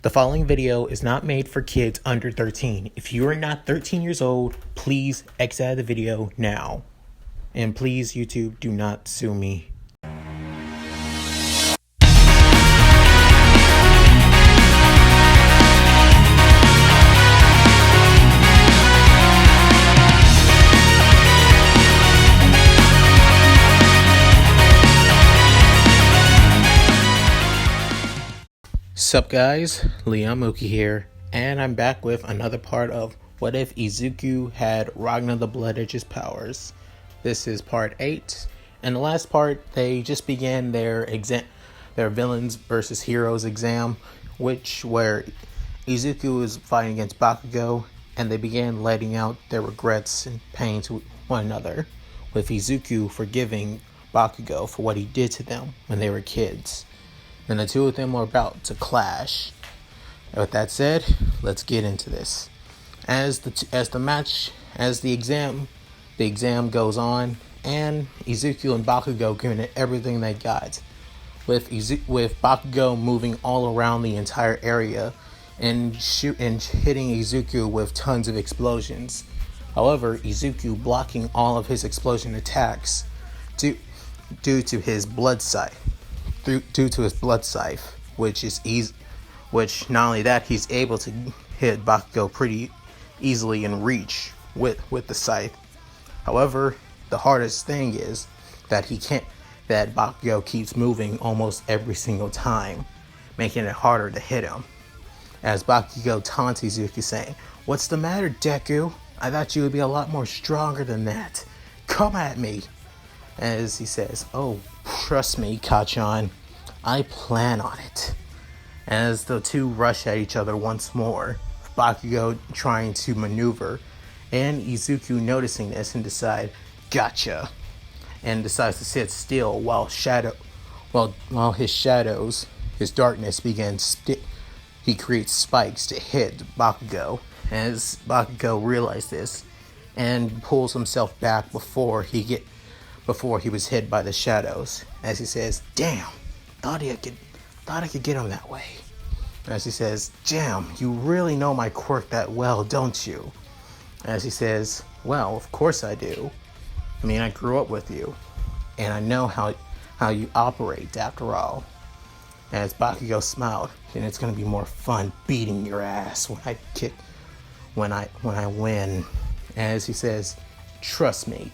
The following video is not made for kids under 13. If you are not 13 years old, please exit out of the video now. And please, YouTube, do not sue me. Sup guys, Mooky here, and I'm back with another part of What If Izuku Had Ragna the Bloodedge's powers. This is part 8, and the last part they just began their villains versus heroes exam, where Izuku was fighting against Bakugo, and they began letting out their regrets and pain to one another, with Izuku forgiving Bakugo for what he did to them when they were kids. And the two of them are about to clash. With that said, let's get into this. As the exam goes on, and Izuku and Bakugo giving it everything they got, with Bakugo moving all around the entire area and hitting Izuku with tons of explosions. However, Izuku blocking all of his explosion attacks due to his blood scythe. Due to his blood scythe, which not only that, he's able to hit Bakugo pretty easily in reach with the scythe. However, the hardest thing is that Bakugo keeps moving almost every single time, making it harder to hit him. As Bakugo taunts Izuku, saying, "What's the matter, Deku? I thought you would be a lot more stronger than that. Come at me." As he says, "Oh, trust me, Kachan, I plan on it." As the two rush at each other once more, Bakugo trying to maneuver, and Izuku noticing this and decide, "Gotcha," and decides to sit still while his darkness begins. He creates spikes to hit Bakugo. As Bakugo realizes this, and pulls himself back before he was hit by the shadows, as he says, "Damn, thought I could get him that way." As he says, "Damn, you really know my quirk that well, don't you?" As he says, "Well, of course I do. I mean, I grew up with you, and I know how you operate after all." As Bakugo smiled, "And it's gonna be more fun beating your ass when I win." As he says, "Trust me,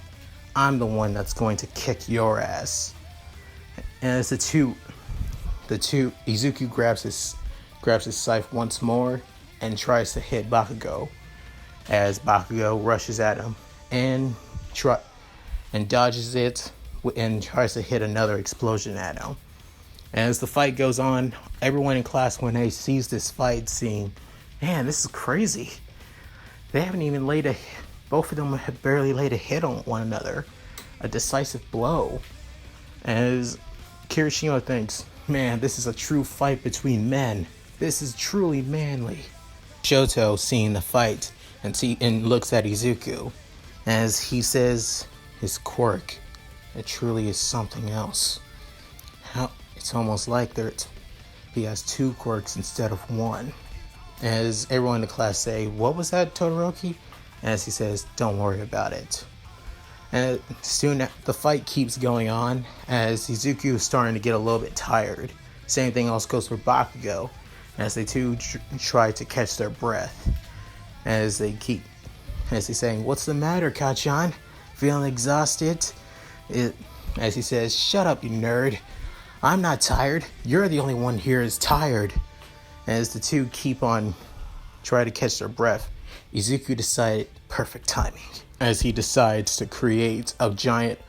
I'm the one that's going to kick your ass." And as Izuku grabs his scythe once more and tries to hit Bakugo. As Bakugo rushes at him and dodges it and tries to hit another explosion at him. As the fight goes on, everyone in class, when they sees this fight scene, man, this is crazy. They haven't even both of them have barely laid a hit on one another, a decisive blow. As Kirishima thinks, "Man, this is a true fight between men. This is truly manly." Shoto seeing the fight and looks at Izuku as he says his quirk, it truly is something else. It's almost like he has two quirks instead of one. As everyone in the class say, "What was that, Todoroki?" As he says, "Don't worry about it." And soon the fight keeps going on as Izuku is starting to get a little bit tired. Same thing also goes for Bakugo as they two try to catch their breath. As he's saying, "What's the matter, Kachan? Feeling exhausted?" As he says, "Shut up, you nerd. I'm not tired. You're the only one here is tired." As the two keep on trying to catch their breath, Izuku decided perfect timing as he decides to create a giant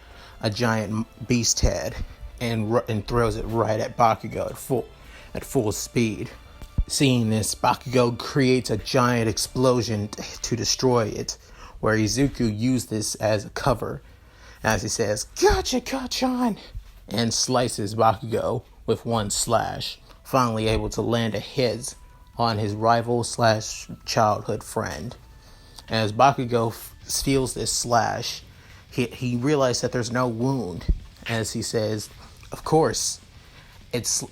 beast head and throws it right at Bakugo at full speed. Seeing this, Bakugo creates a giant explosion to destroy it, where Izuku used this as a cover, as he says, "Gotcha, Kachan," and slices Bakugo with one slash, finally able to land a hit on his rival / childhood friend. As Bakugo feels this slash, he realizes that there's no wound, as he says, "Of course, it's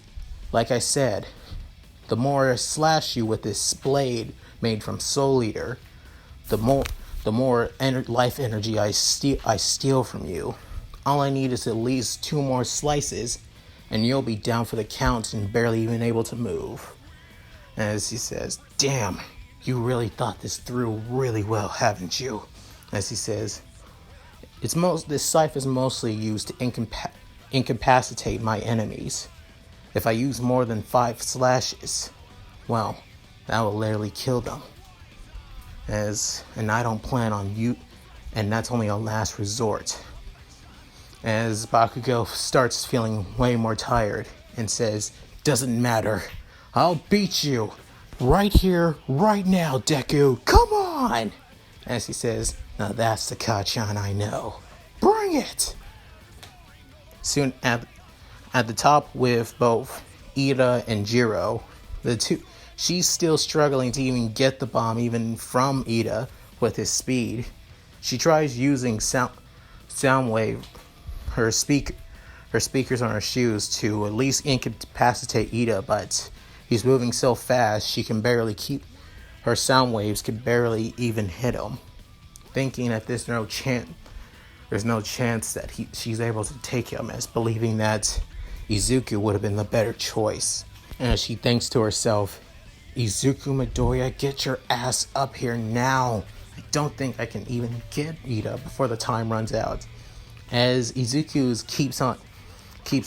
like I said, the more I slash you with this blade made from Soul Eater, the more life energy I steal from you. All I need is at least 2 more slices, and you'll be down for the count and barely even able to move. As he says, damn, you really thought this through really well, haven't you? As he says, this scythe is mostly used to incapacitate my enemies. If I use more than 5 slashes, well, that will literally kill them. And I don't plan on you, and that's only a last resort. As Bakugo starts feeling way more tired and says, doesn't matter, I'll beat you right here, right now, Deku, come on! As he says, now that's the Kachan I know. Bring it! Soon at the top with both Ida and Jiro, she's still struggling to even get the bomb even from Ida with his speed. She tries using Soundwave, her speakers on her shoes, to at least incapacitate Ida, but he's moving so fast she can barely keep her sound waves, could barely even hit him. Thinking that there's no chance that she's able to take him, as believing that Izuku would have been the better choice. And as she thinks to herself, Izuku Midoriya, get your ass up here now. I don't think I can even get Ida before the time runs out. As Izuku keeps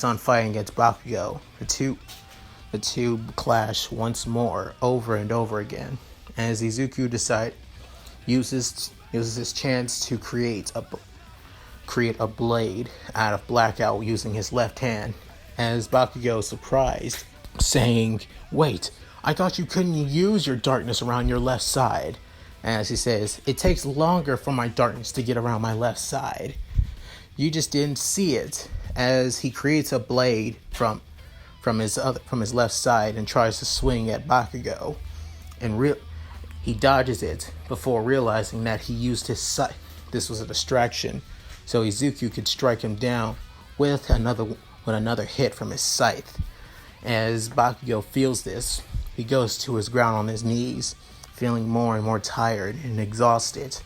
on fighting against Bakugo, the two clash once more, over and over again. As Izuku uses his chance to create a blade out of blackout using his left hand. As Bakugo is surprised, saying, wait, I thought you couldn't use your darkness around your left side. As he says, it takes longer for my darkness to get around my left side. You just didn't see it. As he creates a blade from his left side and tries to swing at Bakugo, and he dodges it before realizing that he used his scythe. This was a distraction, so Izuku could strike him down with another hit from his scythe. As Bakugo feels this, he goes to his ground on his knees, feeling more and more tired and exhausted,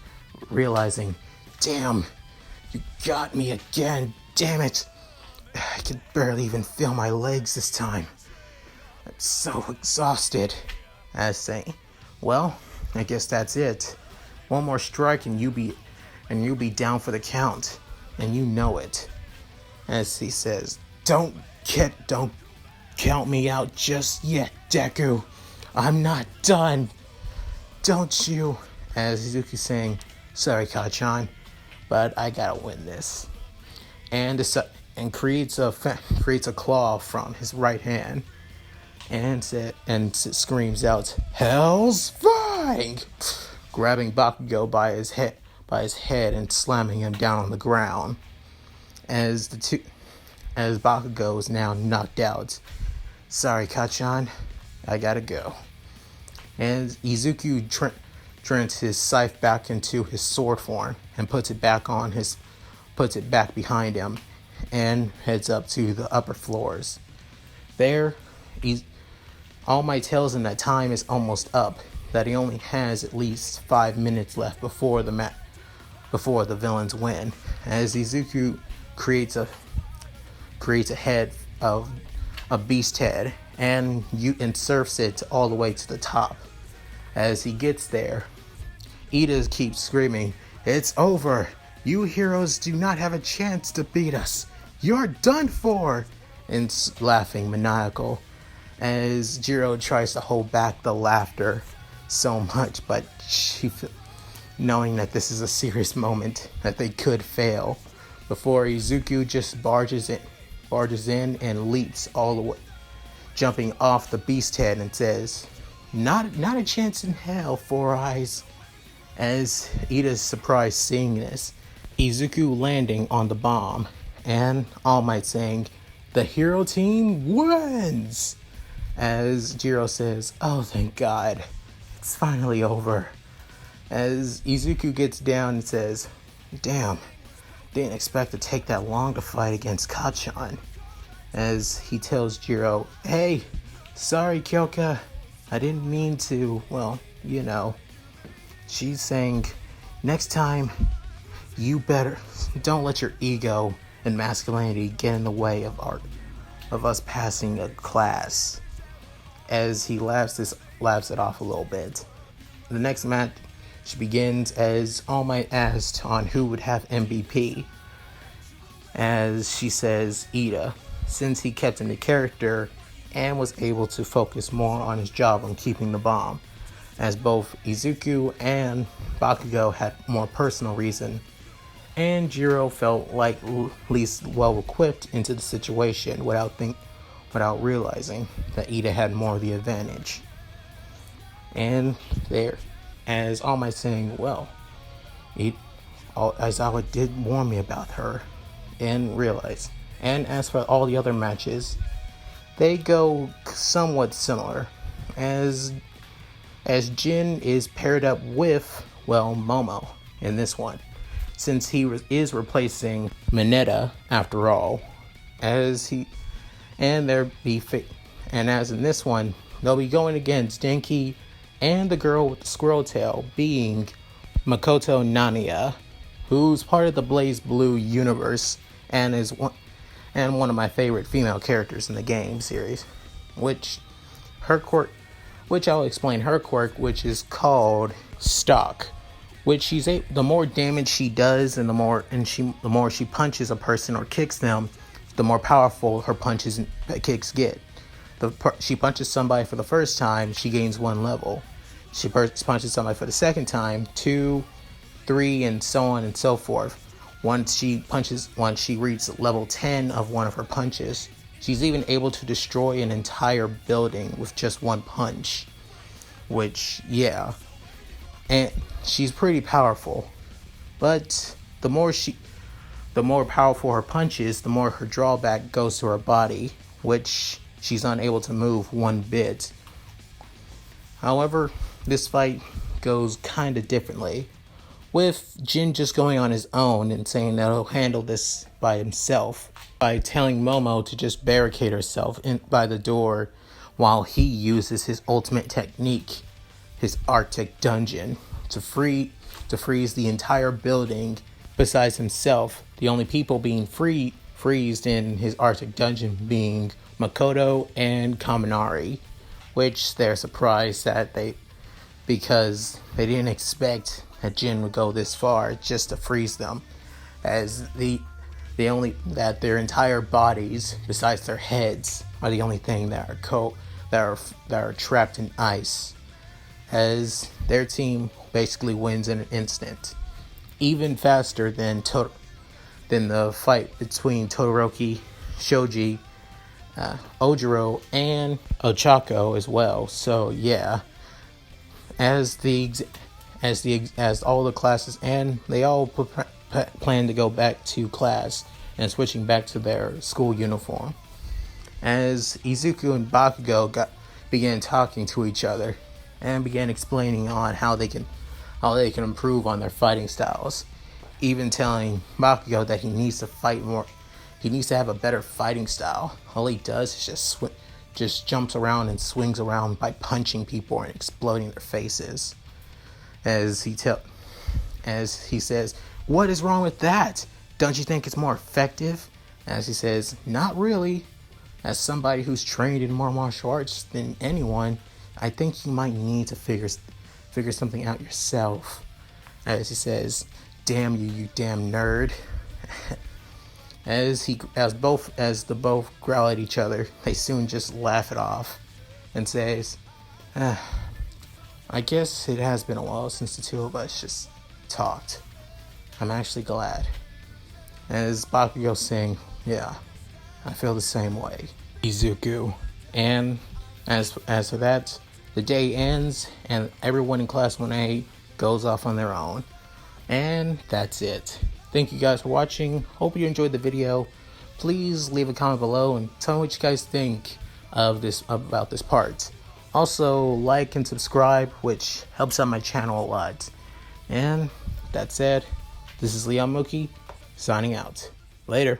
realizing, damn, you got me again, damn it. I can barely even feel my legs this time. I'm so exhausted. As saying, well, I guess that's it. One more strike and you'll be down for the count. And you know it. As he says, don't count me out just yet, Deku. I'm not done. Don't you? As Izuku's saying, sorry, Kachan, but I gotta win this. And creates a claw from his right hand, and screams out, "Hell's Fang!" grabbing Bakugo by his head and slamming him down on the ground. As Bakugo is now knocked out. Sorry, Kachan, I gotta go. And Izuku turns his scythe back into his sword form and puts it back behind him, and heads up to the upper floors. There, All Might tells him that time is almost up, that he only has at least 5 minutes left before the villains win. As Izuku creates a head of a beast head and surfs it all the way to the top. As he gets there, Ida keeps screaming, "It's over! You heroes do not have a chance to beat us! You're done for!" And laughing maniacal. As Jiro tries to hold back the laughter so much, but knowing that this is a serious moment, that they could fail, before Izuku just barges in and leaps all the way, jumping off the beast head, and says, Not a chance in hell, Four Eyes." As Ida's surprised seeing this, Izuku landing on the bomb, and All Might saying, "The hero team wins!" As Jiro says, "Oh, thank God, it's finally over." As Izuku gets down and says, "Damn, didn't expect to take that long to fight against Kachan." As he tells Jiro, "Hey, Sorry, Kyoka. I didn't mean to. Well, you know. She's saying, next time, you better don't let your ego and masculinity get in the way of us passing a class. As he laughs it off a little bit. The next match begins as All Might asked on who would have MVP. As she says, Ida, since he kept in the character and was able to focus more on his job on keeping the bomb, as both Izuku and Bakugo had more personal reason, and Jiro felt like least well equipped into the situation without realizing that Ida had more of the advantage. And there, as All Might saying, well, Aizawa did warn me about her, and realize. And as for all the other matches, they go somewhat similar, as Jin is paired up with, well, Momo in this one, since he is replacing Mineta after all, as in this one, they'll be going against Denki and the girl with the squirrel tail, being Makoto Nania, who's part of the Blazblue universe and is one of my favorite female characters in the game series, which I'll explain her quirk, which is called Stalk, which the more damage she does and the more she punches a person or kicks them, the more powerful her punches and kicks get. She punches somebody for the first time, she gains 1 level. She punches somebody for the second time, 2, 3, and so on and so forth. Once she reaches level 10 of one of her punches, she's even able to destroy an entire building with just 1 punch. Which, yeah. And she's pretty powerful. But the more powerful her punches, the more her drawback goes to her body, which she's unable to move 1 bit. However, this fight goes kinda differently, with Jin just going on his own and saying that he'll handle this by himself, by telling Momo to just barricade herself by the door while he uses his ultimate technique, his Arctic dungeon, to freeze the entire building. Besides himself, the only people being freezed in his Arctic dungeon being Makoto and Kaminari, which they're surprised because they didn't expect that Jin would go this far just to freeze them, as their entire bodies, besides their heads, are the only thing that are trapped in ice, as their team basically wins in an instant, even faster than the fight between Todoroki, Shoji, Ojiro, and Ochako as well. So yeah, as all the classes, and they all plan to go back to class and switching back to their school uniform, as Izuku and Bakugo began talking to each other and began explaining on how they can improve on their fighting styles, even telling Bakugo that he needs to fight more. He needs to have a better fighting style. All he does is just jumps around and swings around by punching people and exploding their faces. As he says, "What is wrong with that? Don't you think it's more effective?" As he says, "Not really. As somebody who's trained in more martial arts than anyone, I think you might need to figure something out yourself." As he says, "Damn you, you damn nerd." As the both growl at each other, they soon just laugh it off and says, "I guess it has been a while since the two of us just talked. I'm actually glad." As Bakugo saying, "Yeah, I feel the same way, Izuku." And as for that, the day ends and everyone in Class 1A goes off on their own. And that's it. Thank you guys for watching. Hope you enjoyed the video. Please leave a comment below and tell me what you guys think about this part. Also, like and subscribe, which helps out my channel a lot. And that said, this is Mooky, signing out. Later.